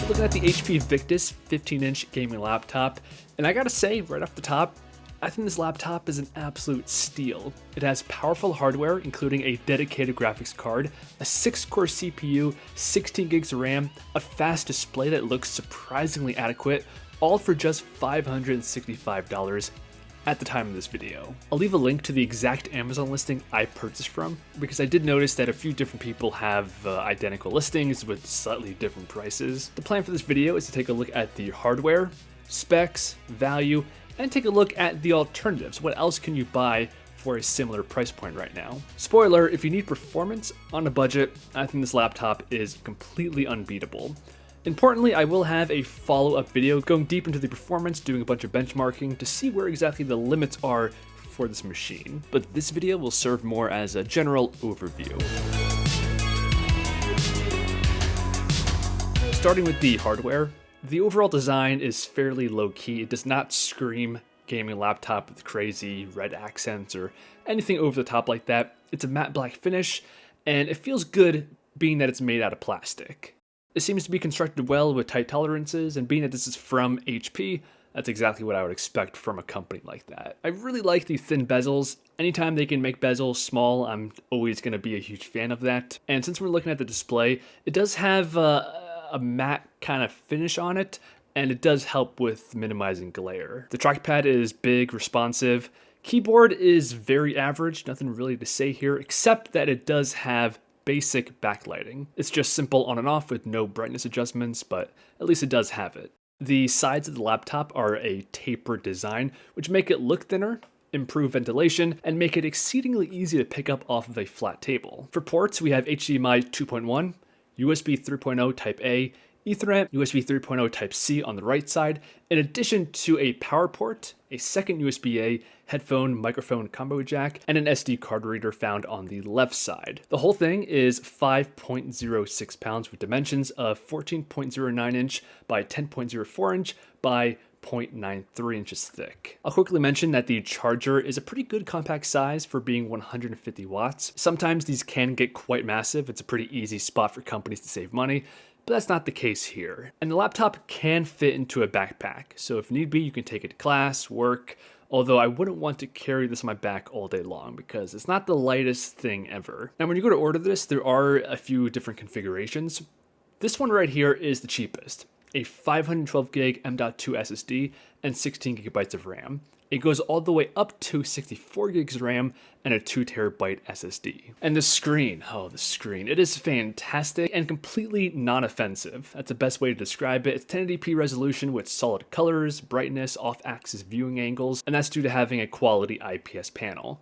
looking at the HP Victus 15-inch gaming laptop, and I gotta say, right off the top, I think this laptop is an absolute steal. It has powerful hardware, including a dedicated graphics card, a 6-core CPU, 16 gigs of RAM, a fast display that looks surprisingly adequate, all for just $565 at the time of this video. I'll leave a link to the exact Amazon listing I purchased from, because I did notice that a few different people have identical listings with slightly different prices. The plan for this video is to take a look at the hardware, specs, value, and take a look at the alternatives. What else can you buy for a similar price point right now? Spoiler, if you need performance on a budget, I think this laptop is completely unbeatable. Importantly, I will have a follow-up video going deep into the performance, doing a bunch of benchmarking to see where exactly the limits are for this machine. But this video will serve more as a general overview. Starting with the hardware, the overall design is fairly low-key. It does not scream gaming laptop with crazy red accents or anything over the top like that. It's a matte black finish, and it feels good being that it's made out of plastic. It seems to be constructed well with tight tolerances, and being that this is from HP, that's exactly what I would expect from a company like that. I really like the thin bezels. Anytime they can make bezels small, I'm always going to be a huge fan of that. And since we're looking at the display, it does have a matte kind of finish on it, and it does help with minimizing glare. The trackpad is big, responsive. Keyboard is very average, nothing really to say here, except that it does have basic backlighting. It's just simple on and off with no brightness adjustments, but at least it does have it. The sides of the laptop are a tapered design, which make it look thinner, improve ventilation, and make it exceedingly easy to pick up off of a flat table. For ports, we have HDMI 2.1, USB 3.0 Type A, Ethernet, USB 3.0 Type-C on the right side, in addition to a power port, a second USB-A, headphone, microphone combo jack, and an SD card reader found on the left side. The whole thing is 5.06 pounds with dimensions of 14.09 inch by 10.04 inch by 0.93 inches thick. I'll quickly mention that the charger is a pretty good compact size for being 150 watts. Sometimes these can get quite massive. It's a pretty easy spot for companies to save money, but that's not the case here. And the laptop can fit into a backpack, so if need be, you can take it to class, work, although I wouldn't want to carry this on my back all day long because it's not the lightest thing ever. Now, when you go to order this, there are a few different configurations. This one right here is the cheapest, a 512 gig M.2 SSD and 16 gigabytes of RAM. It goes all the way up to 64 gigs of RAM and a 2 terabyte SSD. And the screen, the screen. It is fantastic and completely non-offensive. That's the best way to describe it. It's 1080p resolution with solid colors, brightness, off-axis viewing angles, and that's due to having a quality IPS panel.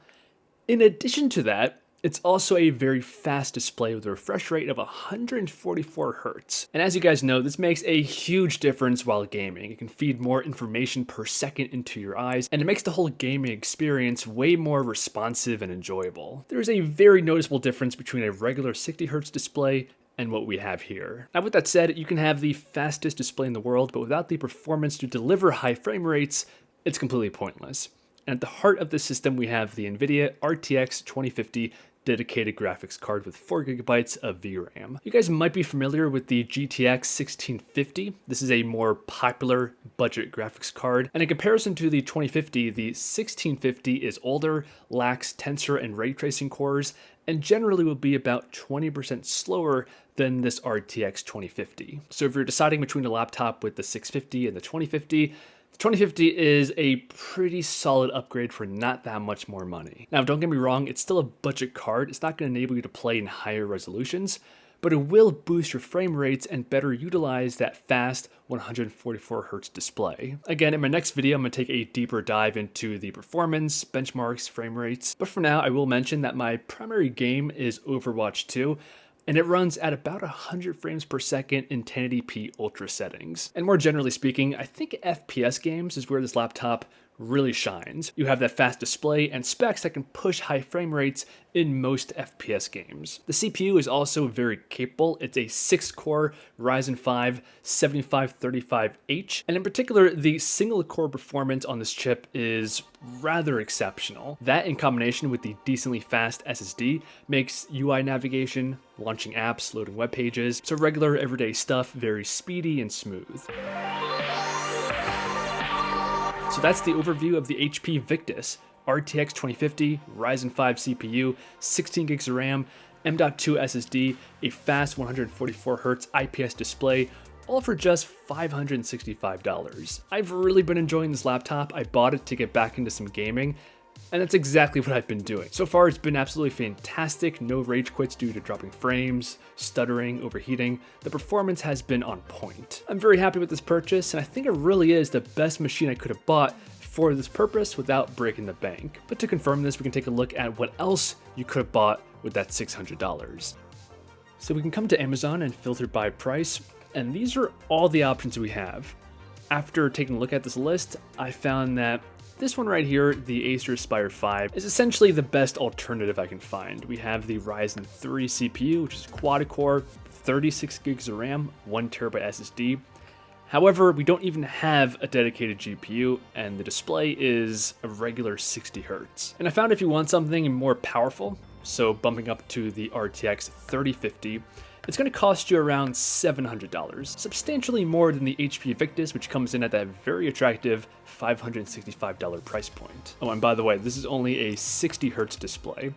In addition to that, it's also a very fast display with a refresh rate of 144 Hz. And as you guys know, this makes a huge difference while gaming. It can feed more information per second into your eyes, and it makes the whole gaming experience way more responsive and enjoyable. There's a very noticeable difference between a regular 60 Hz display and what we have here. Now with that said, you can have the fastest display in the world, but without the performance to deliver high frame rates, it's completely pointless. And at the heart of the system, we have the NVIDIA RTX 2050 dedicated graphics card with 4 gigabytes of VRAM. You guys might be familiar with the GTX 1650. This is a more popular budget graphics card. And in comparison to the 2050, the 1650 is older, lacks tensor and ray tracing cores, and generally will be about 20% slower than this RTX 2050. So if you're deciding between a laptop with the 650 and the 2050, the 2050 is a pretty solid upgrade for not that much more money. Now, don't get me wrong, it's still a budget card. It's not going to enable you to play in higher resolutions, but it will boost your frame rates and better utilize that fast 144 Hz display. Again, in my next video, I'm going to take a deeper dive into the performance, benchmarks, frame rates. But for now, I will mention that my primary game is Overwatch 2, and it runs at about 100 frames per second in 1080p ultra settings. And more generally speaking, I think FPS games is where this laptop really shines. You have that fast display and specs that can push high frame rates in most FPS games. The CPU is also very capable. It's a 6-core Ryzen 5 7535H, and in particular, the single-core performance on this chip is rather exceptional. That, in combination with the decently fast SSD, makes UI navigation, launching apps, loading web pages, so regular everyday stuff very speedy and smooth. So that's the overview of the HP Victus RTX 2050, Ryzen 5 CPU, 16 gigs of RAM, M.2 SSD, a fast 144Hz IPS display, all for just $565. I've really been enjoying this laptop. I bought it to get back into some gaming, and that's exactly what I've been doing. So far, it's been absolutely fantastic. No rage quits due to dropping frames, stuttering, overheating. The performance has been on point. I'm very happy with this purchase, and I think it really is the best machine I could have bought for this purpose without breaking the bank. But to confirm this, we can take a look at what else you could have bought with that $600. So we can come to Amazon and filter by price, and these are all the options we have. After taking a look at this list, I found that this one right here, the Acer Aspire 5, is essentially the best alternative I can find. We have the Ryzen 3 CPU, which is quad-core, 36 gigs of RAM, 1TB SSD. However, we don't even have a dedicated GPU, and the display is a regular 60 Hz. And I found if you want something more powerful, so bumping up to the RTX 3050, it's going to cost you around $700, substantially more than the HP Victus, which comes in at that very attractive $565 price point. Oh, and by the way, this is only a 60 Hz display,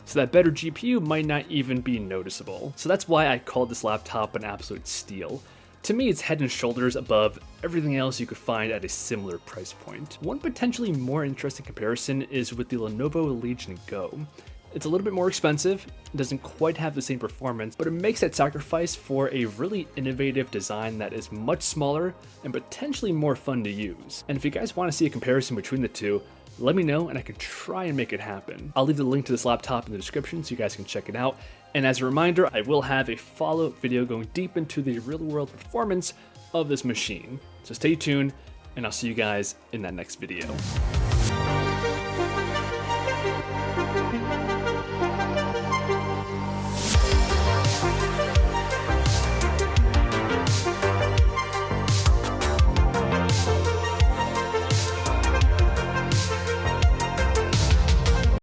so that better GPU might not even be noticeable. So that's why I called this laptop an absolute steal. To me, it's head and shoulders above everything else you could find at a similar price point. One potentially more interesting comparison is with the Lenovo Legion Go. It's a little bit more expensive, it doesn't quite have the same performance, but it makes that sacrifice for a really innovative design that is much smaller and potentially more fun to use. And if you guys want to see a comparison between the two, let me know and I can try and make it happen. I'll leave the link to this laptop in the description so you guys can check it out. And as a reminder, I will have a follow-up video going deep into the real-world performance of this machine. So stay tuned, and I'll see you guys in that next video.